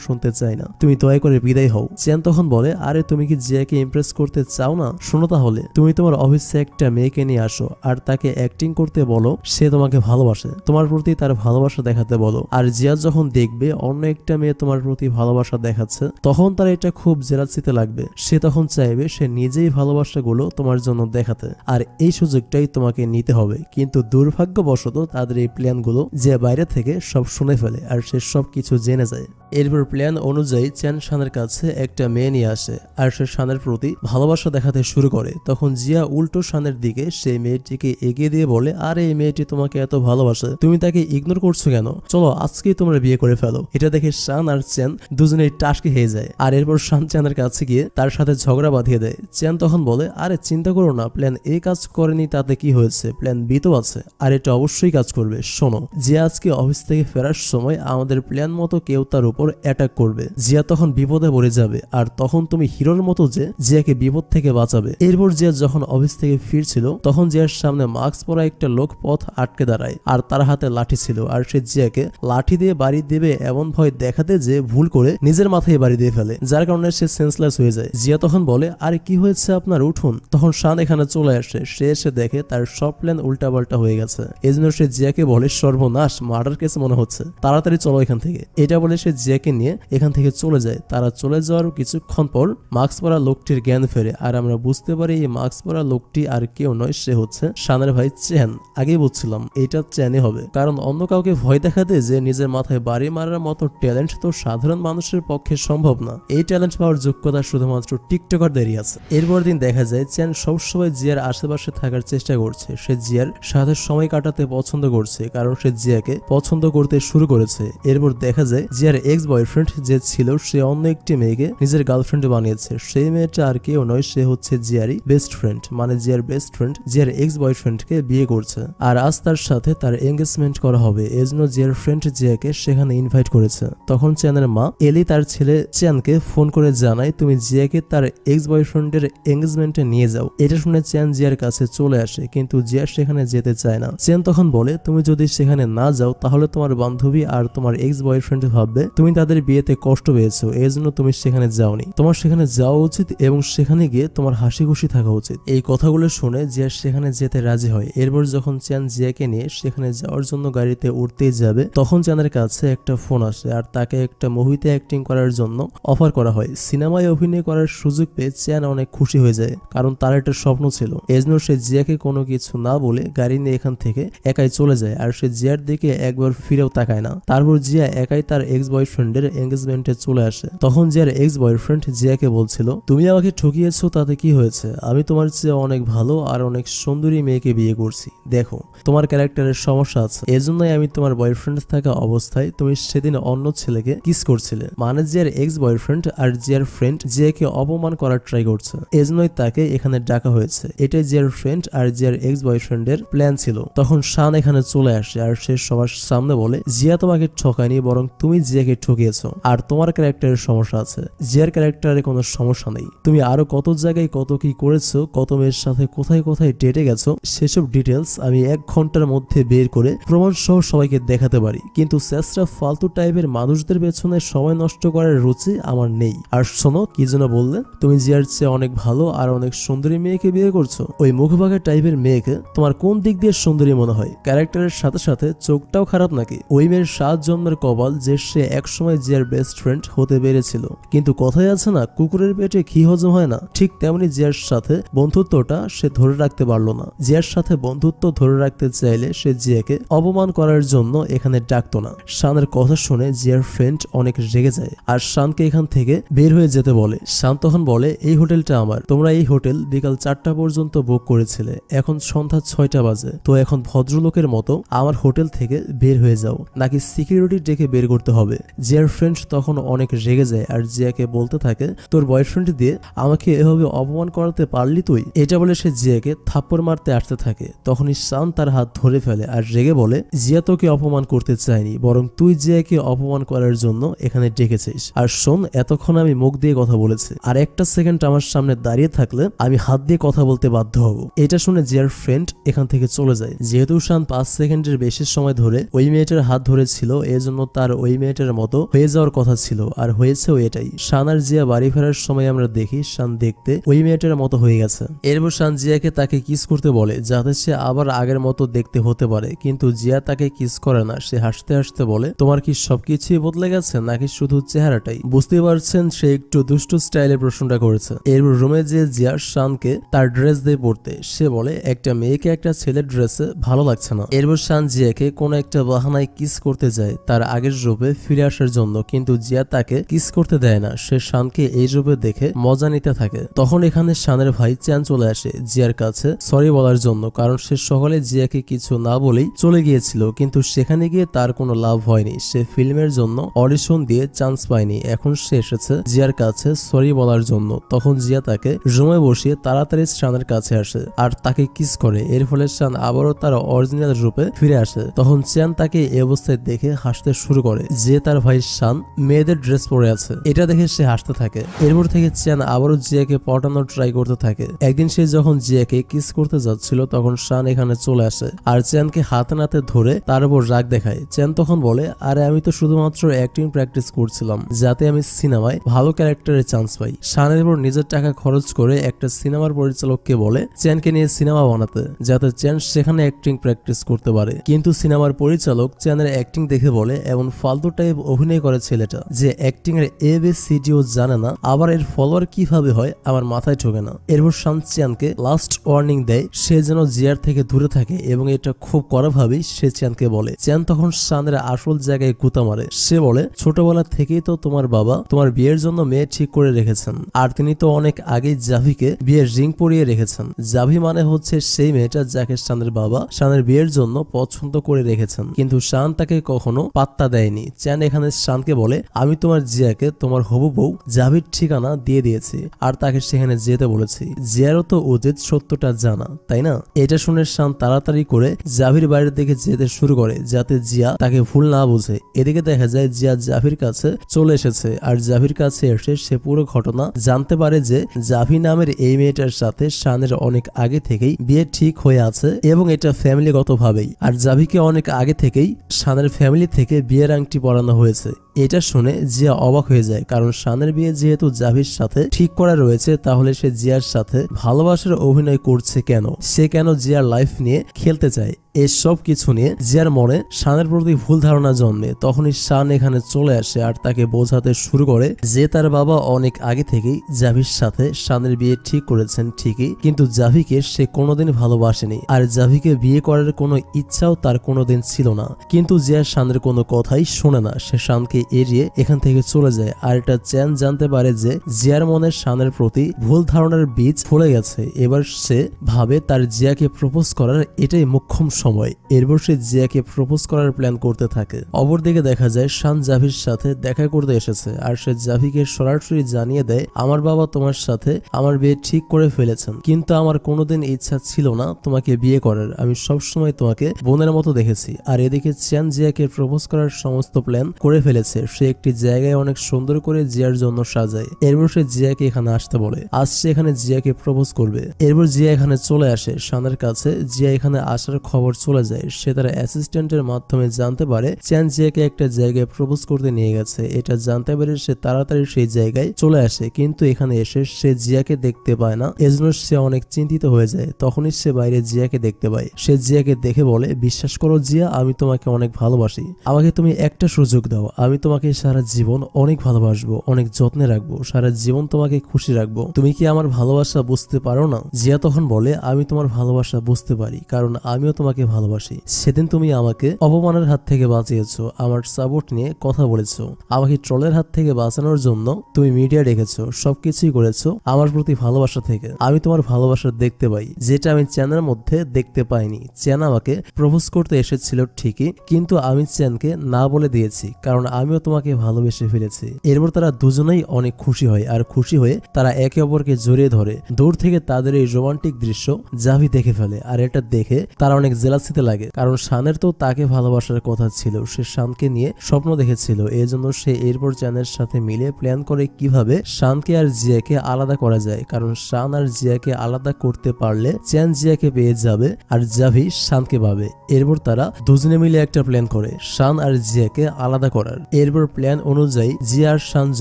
শুনতে চাই না, তুমি দয়া করে বিদায় হও। চ্যান তখন বলে, আরে তুমি কি জিয়াকে ইমপ্রেস করতে চাও না? শোনো তাহলে, তুমি তোমার অফিসে একটা মেয়েকে নিয়ে আসো আর তাকে অ্যাক্টিং করতে বলো সে তোমাকে ভালোবাসে, তোমার প্রতি তার ভালোবাসা দেখাতে বলো। আর জিয়া যখন দেখবে অন্য একটা মেয়ে তোমার প্রতি ভালোবাসা দেখাচ্ছে, তখন তার এটা খুব জেলাসিতে লাগবে। সে তখন চাইবে সে নিজেই ভালোবাসাগুলো তোমার জন্য দেখাতে, আর এই সুযোগটাই তোমাকে নিতে হবে। কিন্তু দুর্ভাগ্যবশত তাদের এই প্ল্যানগুলো যে বাইরে থেকে সব শুনে ফেলে আর সে সব কিছু জেনে যায়। এরপর প্ল্যান অনুযায়ী চ্যান শানের কাছে একটা মেয়ে নিয়ে আসে আর সে শানের প্রতি ভালোবাসা দেখাতে শুরু করে। তখন জিয়া উল্টো শানের দিকে সেই মেয়েটিকে এগিয়ে দিয়ে বলে, আরে এই মেয়েটি তোমাকে এত ভালোবাসে, তুমি তাকে ইগনোর করছো কেন? চলো আজকেই তোমরা বিয়ে করে ফেলো। এটা দেখে শান আর চ্যান দুজনেই টাসকে হয়ে যায়। আর এরপর শান চ্যানের কাছে গিয়ে তার সাথে ঝগড়া বাঁধিয়ে দেয়। চ্যান তখন বলে, আরে চিন্তা করো না, প্ল্যান এ কাজ করেনি তাতে কি হয়েছে, প্ল্যান বি তো আছে, আর এটা অবশ্যই কাজ করবে। শোনো, জিয়া আজকে অফিস থেকে ফেরার সময় আমাদের প্ল্যান মতো কেউ তার উপর অ্যাটাক করবে। জিয়া তখন বিপদে পড়ে যাবে, আর তখন তুমি হিরোর মতো যে জিয়াকে বিপদ থেকে বাঁচাবে। এরপর জিয়া যখন অফিস থেকে ফিরছিল তখন জিয়ার সামনে মাস্ক পরা একটা লোক পথ আটকে দাঁড়ায়, আর তার হাতে লাঠি ছিল। আর সে জিয়াকে লাঠি দিয়ে বাড়ি দেবে এমন ভয় দেখাতে যে ভুল করে নিজের মাথায় বাড়ি দিয়ে ফেলে, যার কারণে সে সেন্সলেস হয়ে যায়। জিয়া তখন বলে, আরে কি হয়েছে আপনার, উঠুন। তখন শান এখানে চলে আসে। সে এসে দেখে তার সব প্ল্যান উল্টাপাল্টা হয়ে গেছে। এই জন্য সে জিয়াকে বলে, সর্বনাশ, মার্ডার কেস মনে হচ্ছে, তাড়াতাড়ি চলো এখান থেকে। এটা বলে সে জিয়াকে নিয়ে এখান থেকে চলে যায়। তারা চলে যাওয়ার কিছুক্ষণ পর মাস্ক পরা লোকটির জ্ঞান ফেরে, আর আমরা বুঝতে পারি এই মাস্ক পরা লোকটি আর কেউ নয়, সে হচ্ছে শানের ভাই চ্যান। আগেই বলছিলাম এটা চ্যানই হবে, কারণ অন্য কাউকে ভয় দেখাতে যে নিজের মাথায় বাড়ি মারার মতো ট্যালেন্ট তো সাধারণ মানুষের পক্ষে সম্ভব না। এই ট্যালেন্ট পাওয়ার যোগ্যতা শুধুমাত্র টিকটকারদেরই আছে। এরপর দিন দেখা যায় চ্যান সবসময় জিয়ার আশেপাশে থাকার চেষ্টা করছে। সে জিয়ার সাথে সময় কাটাতে পছন্দ করছে, কারণ সে জিয়াকে পছন্দ করতে শুরু করেছে। এরপর দেখা যায় জিয়ার এক্স বয়ফ্রেন্ড যে ছিল সে অন্য একটি মেয়েকে নিজের গার্লফ্রেন্ড বানিয়েছে। সেই মেয়েটা আর কেউ নয়, সে হচ্ছে জিয়ারই বেস্ট ফ্রেন্ড। মানে জিয়ার বেস্ট ফ্রেন্ড জিয়ার এক্স বয়ফ্রেন্ডকে বিয়ে করছে, আর আজ তার সাথে তার এঙ্গেজমেন্ট করা হবে। এজন্য জিয়ার ফ্রেন্ড জিয়াকে সেখানে ইনভাইট করেছে। তখন চ্যানের মা এলি তার ছেলে চ্যানকে ফোন করে জানায়, তুমি জিয়াকে তার এক্স বয়ফ্রেন্ডের এঙ্গেজমেন্টে নিয়ে যাও। এটা শুনে চ্যান জিয়ার কাছে চলে আসে, কিন্তু জিয়া সেখানে যেতে চায় না। চ্যান তখন বলে, তুমি যদি সেখানে না যাও তাহলে তোমার বান্ধবী আর তোমার এক্স বয়ফ্রেন্ড ভাববে তুমি তাদের বিয়েতে কষ্ট পেয়েছো, এই জন্য তুমি সেখানে যাওনি। তোমার সেখানে যাওয়া উচিত এবং সেখানে গিয়ে তোমার হাসি খুশি থাকা উচিত। এই কথাগুলো শুনে জিয়া সেখানে যেতে রাজি হয়। এরপর যখন চ্যান জিয়াকে নিয়ে সেখানে যাওয়ার জন্য গাড়িতে উঠতেই যাবে, তখন চ্যানের কাছে একটা ফোন আসে আর তাকে একটা মুভিতে অ্যাক্টিং করার জন্য অফার করা হয়। সিনেমায় অভিনয় করার সুযোগ পেয়ে চ্যান অনেক খুশি হয়ে যায়, কারণ তার একটা স্বপ্ন ছিল। এজন্য সে জিয়াকে কোনো কিছু না বলে গাড়ি নিয়ে এখান থেকে একাই চলে যায়, আর সে জিয়ার দিকে একবার ফিরেও তাকায় না। তারপর জিয়া একাই তার এক্স বয়ফ্রেন্ডের এঙ্গেজমেন্টে চলে আসে। তখন জিয়ার এক্স বয়ফ্রেন্ড জিয়াকে বলছিল, তুমি আমাকে ঠকিয়েছো, তাতে কি হয়েছে? আমি তোমার চেয়ে অনেক ভালো আর অনেক সুন্দরী মেয়েকে বিয়ে করছি। দেখো, তোমার ক্যারেক্টারের সমস্যা আছে, এজন্যই আমি তোমার বয়ফ্রেন্ড থাকা অবস্থায় তুমি সেদিন অন্য ছেলেকে কিস করছিলে। মানে জিয়ার এক্স বয়ফ্রেন্ড আর জিয়ার ফ্রেন্ড জিয়াকে অপমান করার ট্রাই করছে, এজন্যই তাকে এখানে ডাকা হয়েছে। এটাই জিয়ার ফ্রেন্ড আর জিয়ার এক্স বয়ফ্রেন্ডের প্ল্যান ছিল। তখন শান এখানে চলে আসে আর সে সবার সামনে বলে, জিয়া তোমাকে ঠকায়নি, বরং তুমি জিয়াকে ঠকিয়েছো, আর তোমার ক্যারেক্টারের সমস্যা আছে, জিয়ার ক্যারেক্টারে কোনো সমস্যা নেই। তুমি আরো কত জায়গায় কত কি করেছো, কত মেয়ের সাথে কোথায় কোথায় ডেটে গেছো, সেসব ডিটেলস আমি 1 ঘন্টার মধ্যে বের করে প্রমাণ সহ সবাইকে দেখাতে পারি। কিন্তু চেষ্টা ফালতু টাইপের মানুষদের পেছনে সময় নষ্ট করার রুচি আমার নেই। আর শোনো, কি যেন বললে? তুমি জিয়ার চেয়ে অনেক ভালো আর অনেক সুন্দরী মেয়েকে বিয়ে করছো। ওই মুখবাগা টাইপের মেয়েকে তোমার কোন দিক দিয়ে সুন্দরী মনে হয়? ক্যারেক্টারের সাথে সাথে চোখটাও খারাপ নাকি? ওই মেয়ের 7 জন্মের কপাল যে সে একসময় জিয়ার বেস্ট ফ্রেন্ড হতে পেরেছিল। কিন্তু কথাই আছে না, কুকুরের পেটে ঘি হজম হয় না, ঠিক তেমনি জিয়ার সাথে বন্ধুত্বটা সে ধরে রাখতে পারলো না। জিয়ার সাথে বন্ধুত্ব ধরে রাখতে চাইলে সে জিয়াকে অপমান করার জন্য এখানে ডাকতো না। শানের কথা শুনে জিয়ার ফ্রেন্ড অনেক রেগে যায় আর শানকে এখান থেকে বের হয়ে যেতে বলে। শান তখন বলে, এই হোটেলটা আমার, তোমরা এই হোটেল বিকাল 4টা পর্যন্ত বুক করেছিলে, এখন সন্ধ্যা 6টা বাজে, তো এখন ভদ্রলোকের মতো আমার হোটেল থেকে বের হয়ে যাও, নাকি সিকিউরিটি ডেকে বের করতে হবে। জিয়ার ফ্রেন্ড তখন অনেক রেগে যায় আর জিয়াকে বলতে থাকে, তোর বয়ফ্রেন্ড দিয়ে আমাকে এভাবে অপমান করাতে পারলি তুই? এটা বলে সে জিয়াকে থাপ্পড় মারতে আসতে থাকে। তখনই শান তার হাত ধরে ফেলে আর রেগে বলে, জিয়া তোকে অপমান করতে চায়নি, বরং তুই জিয়াকে অপমান করার জন্য এখানে ডেকেছিস। আর শোন, এতক্ষণ আমি মুখ দিয়ে কথা বলেছি, আর একটা সেকেন্ড আমার সামনে দাঁড়িয়ে থাকলে আমি হাত দিয়ে কথা বলতে বাধ্য হব। এটা শুনে জিয়ার ফ্রেন্ড এখান থেকে চলে যায়। যেহেতু শান 5 সেকেন্ডের বেশি সময় ধরে ওই মেয়েটার হাত ধরেছিল, এজন্য তার ওই মেয়েটার মতো হয়ে যাওয়ার কথা ছিল, আর হয়েছেও এটাই। শান আর জিয়া বাড়ি ফেরার সময় আমরা দেখি শান দেখতে ওই মেয়েটার মতো হয়ে গেছে। এরপর শান জিয়াকে তাকে কিস করতে বলে যাতে সে আবার আগের মতো দেখতে হতে পারে, কিন্তু জিয়া তাকে কিস করে না। সে হাসতে হাসতে বলে, তোমার কি সবকিছুই বদলে গেছে নাকি শুধু চেহারাটাই? বুঝতে পারছেন সে একটু দুষ্টু স্টাইলে প্রশ্নটা করেছে। এরপর রুমে যে জিয়া শানকে তার ড্রেস দিয়ে পড়তে, সে বলে একটা মেয়েকে একটা ছেলের ড্রেসে ভালো লাগছে না। এরপর শান জিয়াকে কোনো একটা বাহানায় কিস করতে যায় তার আগের রূপে ফিরে আসার জন্য, কিন্তু জিয়া তাকে কিস করতে দেয় না। সে শানকে এই রূপে দেখে মজা নিতে থাকে। তখন এখানে শানের ভাই চ্যান চলে আসে জিয়ার কাছে সরি বলার জন্য, কারণ সে সকালে জিয়াকে কিছু না বলেই চলে গিয়েছিল, কিন্তু সেখানে গিয়ে তার কোনো লাভ হয়নি। সে ফিল্মের জন্য অডিশন দিয়ে চান্স পায়নি, এখন সে এসেছে জিয়ার কাছে সরি বলার জন্য। তখন জিয়া তাকে রুমে বসিয়ে তাড়াতাড়ি শানের কাছে আসে আর তাকে কিস করে। এর ফলে শান আবারও তার অরিজিনাল রূপে ফিরে আসে। তখন চ্যান তাকে এই অবস্থায় দেখে হাসতে শুরু করে যে তার ভাই শান মেয়েদের ড্রেস পরে আছে। এটা দেখে সে হাসতে থাকে। এরপর থেকে চ্যান আবারও জিয়াকে পটানোর ট্রাই করতে থাকে। একদিন সে যখন জিয়াকে কিস করতে যাচ্ছিল তখন শান এখানে চলে আসে আর চ্যানকে হাতে নাতে ধরে তার উপর রাগ দেখায়। চ্যান তখন বলে, আরে আমি তো শুধুমাত্র অ্যাক্টিং প্র্যাকটিস করছিলাম যাতে আমি সিনেমায় ভালো ক্যারেক্টারে চান্স পাই। শানের উপর নিজের টাকা খরচ করে একটা সিনেমার পরিচালককে বলে চ্যানকে নিয়ে সিনেমা বানাতে, যাতে চ্যান সেখানে অ্যাক্টিং প্র্যাকটিস করতে পারে। কিন্তু সিনেমার পরিচালক চ্যানের অ্যাক্টিং দেখে বলে, এমন ফালতু টাইপ অভিনয় করে ছেলেটা যে অ্যাক্টিং এর ABCDও জানে না, আবার এর ফলোয়ার কিভাবে হয় আমার মাথায় ঢোকে না। এরপর শান চ্যানকে লাস্ট ওয়ার্নিং দেয় সে যেন জিয়ার থেকে দূরে থাকে, এবং এটা খুব কড়াভাবেই সে চ্যানকে বলে। চ্যান তখন শানের আসল জায়গায় গুতা মারে। সে বলে, ছোটবেলা থেকেই তো তোমার বাবা তোমার বিয়ের জন্য মেয়ে ঠিক করে রেখেছেন, আর তিনি তো অনেক আগেই জাভিকে বিয়ের রিং পরিয়ে রেখেছেন। জাভি মানে হচ্ছে সেই মেয়েটা যাকে শানের বাবা শানের বিয়ের জন্য পছন্দ করে রেখেছেন, কিন্তু শান তাকে কখনো পাত্তা দেয়নি। চ্যান এখানে শানকে বলে, আমি তোমার জিয়াকে তোমার হবু বউ জাভির ঠিকানা দিয়ে দিয়েছি আর তাকে সেখানে যেতে বলেছি। জিয়ারও তো উচিত সত্যটা জানা, তাই না? এটা শুনে শান তাড়াতাড়ি করে জাভির বাইরের দিকে যেতে শুরু করে যাতে জিয়া তাকে ভুল না বুঝে। এদিকে দেখা যায় জিয়া জাভির কাছে চলে এসেছে আর জাভির কাছে এসে সে পুরো ঘটনা জানতে পারে যে জাভি নামের এই মেয়েটার সাথে শানের অনেক আগে থেকেই বিয়ে ঠিক হয়ে আছে, এবং এটা ফ্যামিলিগত ভাবেই। আর জাভিকে অনেক আগে থেকেই শানের ফ্যামিলি থেকে বিয়ের আংটি পরানো হয়েছে। এটা শুনে জিয়া অবাক হয়ে যায়, কারণ শানের বিয়ে যেহেতু জাভির সাথে ঠিক করা রয়েছে, তাহলে সে জিয়ার সাথে ভালোবাসার অভিনয় করছে কেন? সে কেন জিয়ার লাইফ নিয়ে খেলতে চায়? এসব কিছু নিয়ে জিয়ার মনে শানের প্রতি ভুল ধারণা জন্মে। তখনই শান এখানে চলে আসে আর তাকে বোঝাতে শুরু করে যে তার বাবা অনেক আগে থেকেই জাভির সাথে শানের বিয়ে ঠিক করেছেন ঠিকই, কিন্তু জাভিকে সে কোনোদিন ভালোবাসেনি আর জাভিকে বিয়ে করার কোনো ইচ্ছাও তার কোনোদিন ছিল না। কিন্তু জিয়া শানের কোনো কথাই শোনে না, সে শানকে এড়িয়ে এখান থেকে চলে যায়। আর এটা চ্যান জানতে পারে যে জিয়ার মনে শানের প্রতি ভুল ধারণার বীজ ফলে গেছে। এবার সে ভাবে তার জিয়াকে প্রপোজ করার এটাই মোক্ষম সময়। এরপর সে জিয়াকে প্রপোজ করার প্ল্যান করতে থাকে। অপরদিকে দেখা যায় শান জাভির সাথে দেখা করতে এসেছে আর সে জাভিকে সরাসরি জানিয়ে দেয়, আমার বাবা তোমার সাথে আমার বিয়ে ঠিক করে ফেলেছেন, কিন্তু আমার কোনোদিন ইচ্ছা ছিল না তোমাকে বিয়ে করার। আমি সবসময় তোমাকে বোনের মতো দেখেছি। আর এদিকে চ্যান জিয়াকে প্রপোজ করার সমস্ত প্ল্যান করে ফেলেছে। সে একটি জায়গায় অনেক সুন্দর করে জিয়ার জন্য সাজায়। এরপর সে জিয়াকে এখানে আসতে বলে। আজ সে এখানে জিয়াকে প্রপোজ করবে। এরপর জিয়া এখানে চলে আসে শানের কাছে। জিয়া এখানে আসার খবর খবর চলে যায়। সে তার অ্যাসিস্ট্যান্টের মাধ্যমে জানতে পারে চ্যান জিয়াকে একটা জায়গায় প্রপোজ করতে নিয়ে গেছে। এটা জানতে পারে সে তাড়াতাড়ি সেই জায়গায় চলে আসে, কিন্তু এখানে এসে সে জিয়াকে দেখতে পায় না। এজন্য সে অনেক চিন্তিত হয়ে যায়। তখনই সে বাইরে জিয়াকে দেখতে পায়। সে জিয়াকে দেখে বলে, বিশ্বাস করো জিয়া, আমি তোমাকে অনেক ভালোবাসি। আমাকে তুমি একটা সুযোগ দাও, আমি তোমাকে সারা জীবন অনেক ভালোবাসবো, অনেক যত্নে রাখবো, সারা জীবন তোমাকে খুশি রাখবো। তুমি কি আমার ভালোবাসা বুঝতে পারো না? জিয়া তখন বলে, আমি তোমার ভালোবাসা বুঝতে পারি, কারণ আমিও তোমাকে ভালোবাসি। সেদিন তুমি আমাকে অপমানের হাত থেকে বাঁচিয়েছো, আমার সাপোর্ট নিয়ে কথা বলেছো, আমাকে ট্রলের হাত থেকে বাঁচানোর জন্য তুমি মিডিয়া রেখেছো, সবকিছুই করেছো আমার প্রতি ভালোবাসা থেকে। আমি তোমার ভালোবাসা দেখতে পাই, যেটা আমি চ্যানের মধ্যে দেখতে পাইনি। চ্যান আমাকে প্রপোজ করতে এসেছিল ঠিকই, কিন্তু আমি চ্যানকে না বলে দিয়েছি, কারণ আমিও তোমাকে ভালোবেসে ফেলেছি। এরপর তারা দুজনেই অনেক খুশি হয়, আর খুশি হয়ে তারা একে অপরকে জড়িয়ে ধরে। দূর থেকে তাদের এই রোমান্টিক দৃশ্য জাভি দেখে ফেলে, আর এটা দেখে তারা অনেক জেলাসিতে লাগে, কারণ শানের তো তাকে ভালোবাসার কথা ছিল। সে শানকে নিয়ে স্বপ্ন দেখেছিল, এই জন্য সে এরপর চ্যানের সাথে মিলে প্ল্যান করে কিভাবে শানকে আর জিয়াকে আলাদা করা যায়, কারণ শান আর জিয়াকে আলাদা করতে পারলে চ্যান জিয়াকে পেয়ে যাবে আর জাভি শানকে পাবে। এরপর তারা দুজনে মিলে একটা প্ল্যান করে শান আর জিয়াকে আলাদা করার। এরপর প্ল্যান অনুযায়ী জিয়া আর শান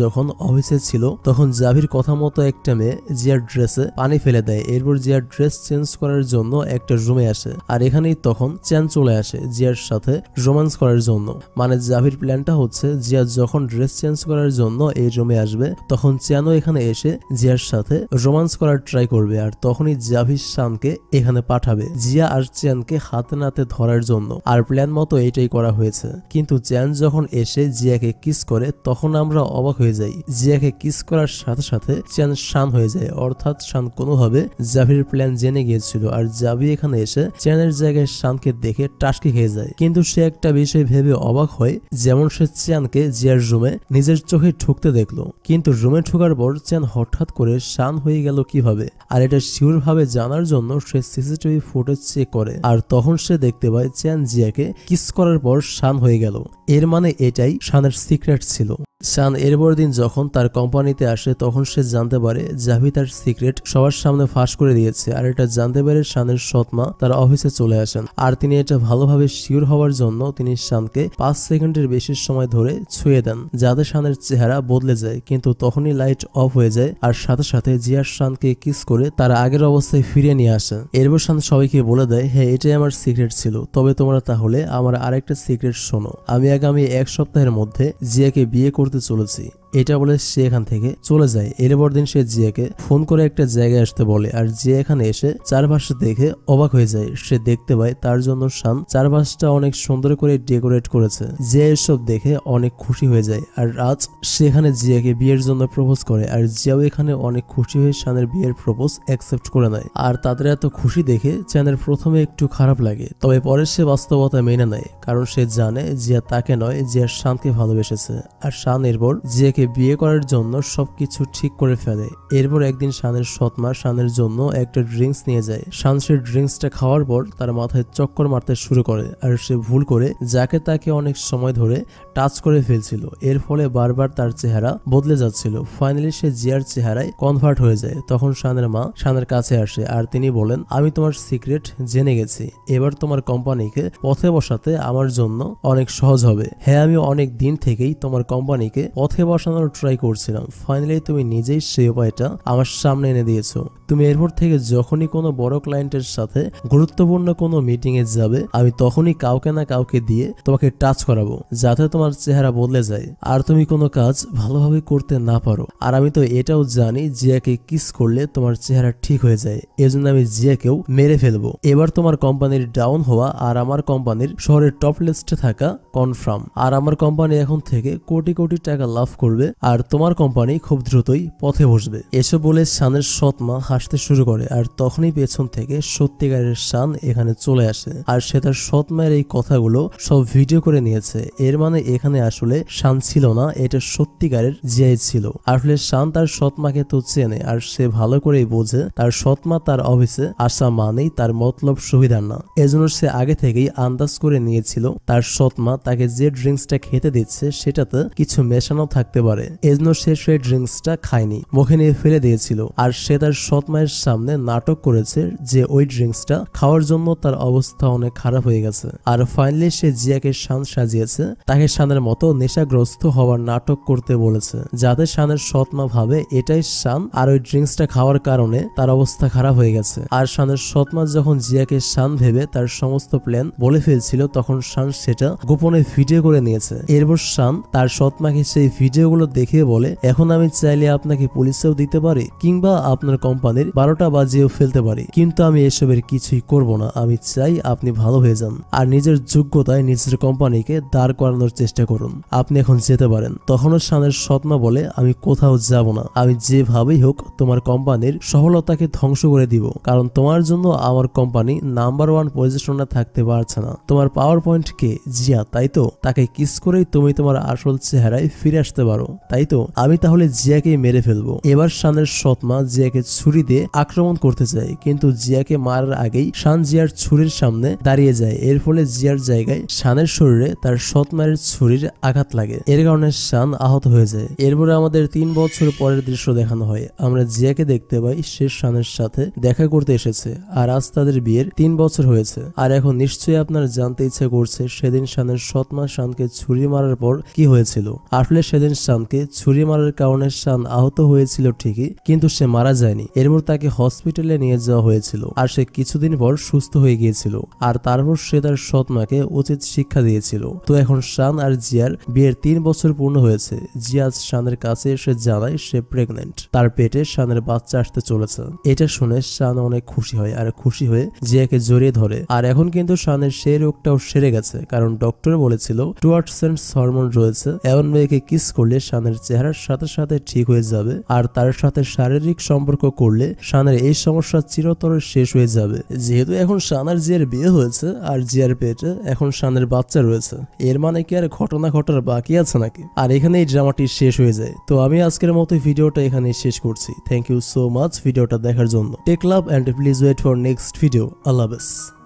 যখন অফিসে ছিল, তখন জাভির কথা মতো একটা মেয়ে জিয়ার ড্রেসে পানি ফেলে দেয়। এরপর জিয়ার ড্রেস চেঞ্জ করার জন্য একটা রুমে আসে, আর এখানেই তখন চ্যান চলে আসে জিয়ার সাথে রোমান্স করার জন্য। মানে জাভির প্ল্যানটা হচ্ছে জিয়া যখন ড্রেস চেঞ্জ করার জন্য এই রুমে আসবে, তখন চ্যানও এখানে এসে জিয়ার সাথে রোমান্স করার ট্রাই করবে, আর তখনই জাভি শানকে এখানে পাঠাবে জিয়া আর চ্যানকে হাতে নাতে ধরার জন্য। আর প্ল্যান মতো এইটাই করা হয়েছে। কিন্তু চ্যান যখন এসে জিয়াকে কিস করে, তখন আমরা অবাক হয়ে যাই। জিয়াকে কিস করার সাথে সাথে চ্যান শান হয়ে যায়, অর্থাৎ শান কোনোভাবে জাভির প্ল্যান জেনে গিয়েছিল। আর জাভি এখানে এসে চ্যানের জায়গায় শানকে দেখে টাসকে খেয়ে যায়। কিন্তু সে একটা বিষয় ভেবে অবাক হয়, যেমন সে চ্যানকে জিয়ার রুমে নিজের চোখে ঢুকতে দেখলো, কিন্তু রুমে ঢোকার পর চ্যান হঠাৎ করে শান হয়ে গেল কিভাবে। আর এটা শিওর ভাবে জানার জন্য সে সিসিটিভি ফুটেজ চেক করে, আর তখন সে দেখতে পায় চ্যান জিয়াকে কিস করার পর শান হয়ে গেল। এর মানে এটাই শানের সিক্রেট ছিল। শান এরপর দিন যখন তার কোম্পানিতে আসে, তখন সে জানতে পারে জাভি তার সিক্রেট সবার সামনে ফাঁস করে দিয়েছে। আর এটা জানতে পারে শানের সৎমা তার অফিসে চলে আসেন, আর তিনি এটা ভালোভাবে শিওর হওয়ার জন্য তিনি শানকে 5 সেকেন্ডের বেশি সময় ধরে ছুঁয়ে দেন, যাতে শানের চেহারা বদলে যায়। কিন্তু তখনই লাইট অফ হয়ে যায়, আর সাথে সাথে জিয়া শানকে কিস করে তার আগের অবস্থায় ফিরিয়ে নিয়ে আসে। এরপর শান সবাইকে বলে দেয়, হ্যাঁ এটাই আমার সিক্রেট ছিল, তবে তোমরা তাহলে আমার আরেকটা সিক্রেট শোনো। আমি আগামী 1 সপ্তাহের মধ্যে জিয়াকে বিয়ে করতে চলেছি। এটা বলে সে এখান থেকে চলে যায়। এরপর দিন সে জিয়াকে ফোন করে একটা জায়গায় আসতে বলে, আর জিয়া এখানে এসে চারপাশে দেখে অবাক হয়ে যায়। সে দেখতে পায় তার জন্য শান চারপাশটা অনেক সুন্দর করে ডেকোরেট করেছে। জিয়া এসব দেখে অনেক খুশি হয়ে যায়, আর আজ সেখানে জিয়াকে বিয়ের জন্য প্রপোজ করে। আর জিয়াও এখানে অনেক খুশি হয়ে শানের বিয়ের প্রপোজ অ্যাকসেপ্ট করে নেয়। আর তাদের এত খুশি দেখে চ্যানের প্রথমে একটু খারাপ লাগে, তবে পরে সে বাস্তবতা মেনে নেয়, কারণ সে জানে জিয়া তাকে নয়, জিয়া শানকে ভালোবেসেছে। আর শান এরপর জিয়াকে বিয়ে করার জন্য সবকিছু ঠিক করে ফেলে। এরপর একদিন শানের সৎমা শানের জন্য একটা ড্রিঙ্কস নিয়ে যায়। শান সে ড্রিঙ্কসটা খাওয়ার পর তার মাথায় চক্কর মারতে শুরু করে, আর সে ভুল করে যাকে তাকে অনেক সময় ধরে টাচ করে ফেলছিল। এর ফলে বারবার তার চেহারা বদলে যাচ্ছিল। ফাইনালি সে জিয়ার চেহারায় কনভার্ট হয়ে যায়। তখন শানের মা শানের কাছে আসে, আর তিনি বলেন, আমি তোমার সিক্রেট জেনে গেছি, এবার তোমার কোম্পানিকে পথে বসাতে আমার জন্য অনেক সহজ হবে। হ্যাঁ, আমি অনেক দিন থেকেই তোমার কোম্পানিকে পথে বসানোর ট্রাই করছিলাম। ফাইনালি তুমি নিজেই সেই উপায়টা আমার সামনে এনে দিয়েছো। তুমি এরপর থেকে যখনই কোনো বড় ক্লায়েন্টের সাথে গুরুত্বপূর্ণ কোনো মিটিং এ যাবে, আমি তখনই কাউকে না কাউকে দিয়ে তোমাকে টাচ করাবো, যাতে তোমার চেহারা বদলে যায় আর তুমি কোনো কাজ ভালোভাবে করতে না পারো। আর আমি তো এটাও জানি জিয়াকে কিস করলে তোমার চেহারা ঠিক হয়ে যায়, এজন্য আমি জিয়াকেও মেরে ফেলবো। এবার তোমার কোম্পানির ডাউন হওয়া আর আমার কোম্পানির শহরের টপ লিস্টে থাকা কনফার্ম। আর আমার কোম্পানি এখন থেকে কোটি কোটি টাকা লাভ করবে, আর তোমার কোম্পানি খুব দ্রুতই পথে বসবে। এসব বলে শানের সৎমা হাসতে শুরু করে, আর তখনই পেছন থেকে সত্যিকারের শান এখানে চলে আসে। আর সে তার সৎমায়ের এই কথাগুলো সব ভিডিও করে নিয়েছে। এর মানে এখানে আসলে শান ছিল না, এটা সত্যিকারের জিয়াই ছিল। আসলে শান তার সৎমাকে তো চেনে, আর সে ভালো করেই বোঝে তার সৎমা তার অফিসে আসা মানেই তার মতলব সুবিধার না। এজন্য সে আগে থেকেই আন্দাজ করে নিয়েছিল তার সৎমা তাকে যে ড্রিঙ্কসটা খেতে দিচ্ছে সেটাতে কিছু মেশানো থাকতে পারে। পারে, এজন্য সে সেই ড্রিঙ্কসটা খায়নি, মুখে নিয়ে ফেলে দিয়েছিল। আর সে তার সৎ মায়ের সামনে নাটক করেছে যে ওই ড্রিঙ্কসটা খাওয়ার জন্য তার অবস্থা অনেক খারাপ হয়ে গেছে। আর ফাইনালি সে জিয়াকে শান সাজিয়েছে, তাকে শানের মতো নেশাগ্রস্ত হওয়ার নাটক করতে বলেছে, যাতে শানের সৎ মা ভাবে এটাই শান, আর ওই ড্রিঙ্কসটা খাওয়ার কারণে তার অবস্থা খারাপ হয়ে গেছে। আর শানের সৎ মা যখন জিয়াকে শান ভেবে তার সমস্ত প্ল্যান বলে ফেলছিল, তখন শান সেটা গোপনে ভিডিও করে নিয়েছে। এরপর শান তার সৎ মাকে সেই ভিডিওগুলো দেখিয়ে বলে, এখন আমি চাইলে আপনাকে পুলিশেও দিতে পারি, কিংবা আপনার কোম্পানির 12টা বাজিয়েও ফেলতে পারি, কিন্তু আমি এসবের কিছুই করব না। আমি চাই আপনি ভালো হয়ে যান আর নিজের যোগ্যতায় নিজের কোম্পানিকে দাঁড় করানোর চেষ্টা করুন। আপনি এখন যেতে পারেন। তখনও শানের সৎ মা বলে, আমি কোথাও যাব না, আমি যেভাবেই হোক তোমার কোম্পানির সফলতাকে ধ্বংস করে দিব, কারণ তোমার জন্য আমার কোম্পানি নাম্বার 1 পজিশনে থাকতে পারছে না। তোমার পাওয়ার পয়েন্ট কে? জিয়া, তাই তো? তাকে কিস করেই তুমি তোমার আসল চেহারায় ফিরে আসতে পারো, তাই তো? আমি তাহলে জিয়াকে মেরে ফেলবো। এবার শানের সৎ মা জিয়াকে ছুরি দিয়ে আক্রমণ করতে চায়, কিন্তু জিয়াকে মারার আগেই শান জিয়ার ছুরির সামনে দাঁড়িয়ে যায়। এর ফলে জিয়ার জায়গায় শানের শরীরে তার সৎ মায়ের ছুরির আঘাত লাগে। এর কারণে শান আহত হয়ে যায়। এরপরে আমাদের 3 বছর পরের দৃশ্য দেখানো হয়। আমরা জিয়াকে দেখতে পাই সে শানের সাথে দেখা করতে এসেছে, আর আজ তাদের বিয়ের 3 বছর হয়েছে। আর এখন নিশ্চয়ই আপনার জানতে ইচ্ছে করছে সেদিন শানের সৎ মা শানকে ছুরি মারার পর কি হয়েছিল। আসলে সেদিন শানকে ছুরি মারার কারণে শান আহত হয়েছিল ঠিকই, কিন্তু সে মারা যায়নি। এরপর তাকে হসপিটালে নিয়ে যাওয়া হয়েছিল, আর সে কিছুদিন পর সুস্থ হয়ে গিয়েছিল। আর তারপর সে তার সৎ মাকে উচিত শিক্ষা দিয়েছিল। তো এখন শান আর জিয়ার বিয়ের 3 বছর পূর্ণ হয়েছে। জিয়া শানের কাছে এসে জানায় সে প্রেগনেন্ট, তার পেটে শানের বাচ্চা আসতে চলেছে। এটা শুনে শান অনেক খুশি হয়, আর খুশি হয়ে জিয়াকে জড়িয়ে ধরে। আর এখন কিন্তু শানের সেই রোগটাও সেরে গেছে, কারণ ডক্টর বলেছিল টুয়ার্টসেন্স হরমোন রয়েছে, এমন মেয়েকে কিস করলে শানের চেহারার সাথে সাথে ঠিক হয়ে যাবে, আর তার সাথে শারীরিক সম্পর্ক করলে শানের এই সমস্যা চিরতরে শেষ হয়ে যাবে। যেহেতু এখন শান আর জিয়ার বিয়ে হয়েছে, আর জিয়ার পেটে এখন শানের বাচ্চা রয়েছে, এর মানে কি আর ঘটনা ঘটার বাকি আছে নাকি? আর এখানে এই ড্রামাটি শেষ হয়ে যায়। তো আমি আজকের মতো ভিডিওটা এখানে শেষ করছি। থ্যাংক ইউ সো মাচ ভিডিওটা দেখার জন্য। Take love and please wait for next video. আল্লাহ হাফেজ।